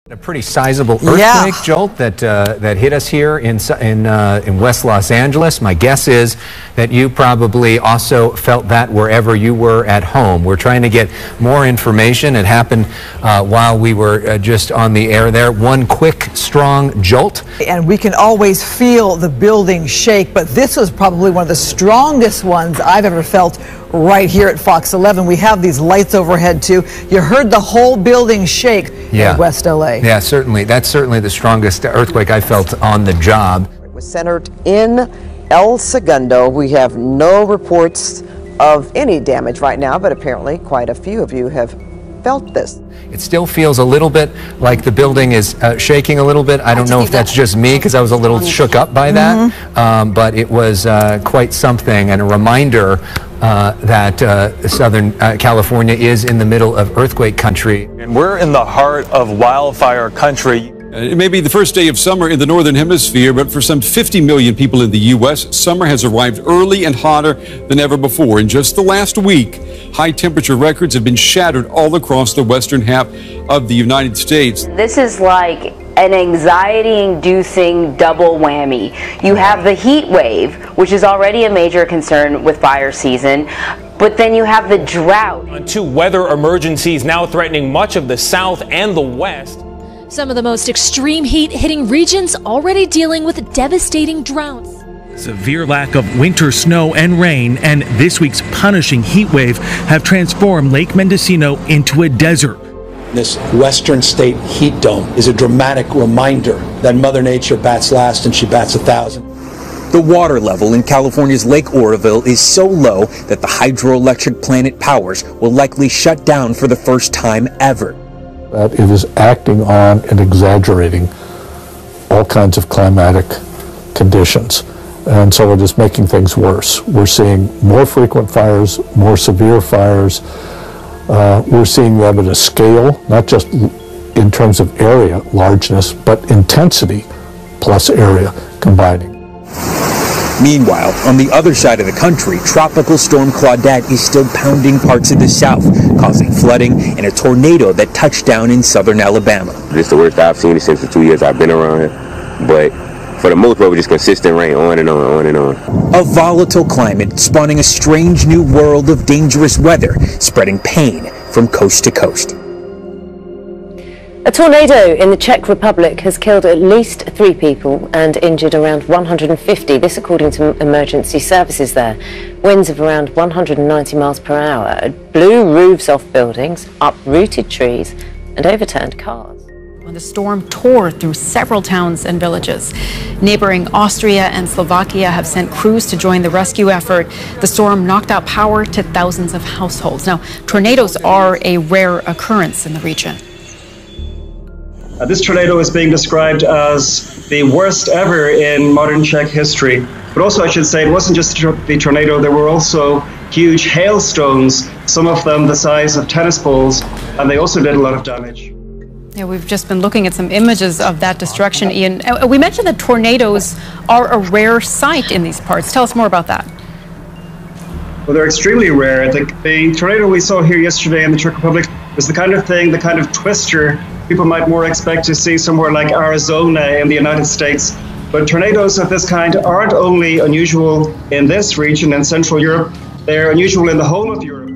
A pretty sizable earthquake jolt that hit us here in West Los Angeles. My guess is that you probably also felt that wherever you were at home. We're trying to get more information. It happened while we were just on the air there. One quick, strong jolt. And we can always feel the building shake, but this was probably one of the strongest ones I've ever felt right here at Fox 11. We have these lights overhead too. You heard the whole building shake in West LA. Yeah, certainly. That's certainly the strongest earthquake I felt on the job. It was centered in El Segundo. We have no reports of any damage right now, but apparently quite a few of you have felt this. It still feels a little bit like the building is shaking a little bit. I don't know if that's just me because I was a little shook up by that, but it was quite something, and a reminder that Southern California is in the middle of earthquake country. And we're in the heart of wildfire country. It may be the first day of summer in the Northern Hemisphere, but for some 50 million people in the U.S., summer has arrived early and hotter than ever before. In just the last week, high temperature records have been shattered all across the western half of the United States. This is like an anxiety-inducing double whammy. You have the heat wave, which is already a major concern with fire season, but then you have the drought. Two weather emergencies now threatening much of the South and the West. Some of the most extreme heat hitting regions already dealing with devastating droughts. Severe lack of winter snow and rain and this week's punishing heat wave have transformed Lake Mendocino into a desert. This western state heat dome is a dramatic reminder that Mother Nature bats last and she bats 1,000. The water level in California's Lake Oroville is so low that the hydroelectric plant it powers will likely shut down for the first time ever. That it is acting on and exaggerating all kinds of climatic conditions. And so it is making things worse. We're seeing more frequent fires, more severe fires. We're seeing them at a scale, not just in terms of area largeness, but intensity plus area combining. Meanwhile, on the other side of the country, Tropical Storm Claudette is still pounding parts of the south, causing flooding and a tornado that touched down in southern Alabama. This is the worst I've seen it since the 2 years I've been around here, but for the most part, just consistent rain on and on, on and on. A volatile climate spawning a strange new world of dangerous weather, spreading pain from coast to coast. A tornado in the Czech Republic has killed at least 3 people and injured around 150, this according to emergency services there. Winds of around 190 miles per hour blew roofs off buildings, uprooted trees and overturned cars. The storm tore through several towns and villages. Neighboring Austria and Slovakia have sent crews to join the rescue effort. The storm knocked out power to thousands of households. Now, tornadoes are a rare occurrence in the region. This tornado is being described as the worst ever in modern Czech history. But also, I should say, it wasn't just the tornado, there were also huge hailstones, some of them the size of tennis balls, and they also did a lot of damage. Yeah, we've just been looking at some images of that destruction, Ian. We mentioned that tornadoes are a rare sight in these parts. Tell us more about that. Well, they're extremely rare. The tornado we saw here yesterday in the Czech Republic was the kind of thing, the kind of twister people might more expect to see somewhere like Arizona in the United States. But tornadoes of this kind aren't only unusual in this region in Central Europe, they're unusual in the whole of Europe.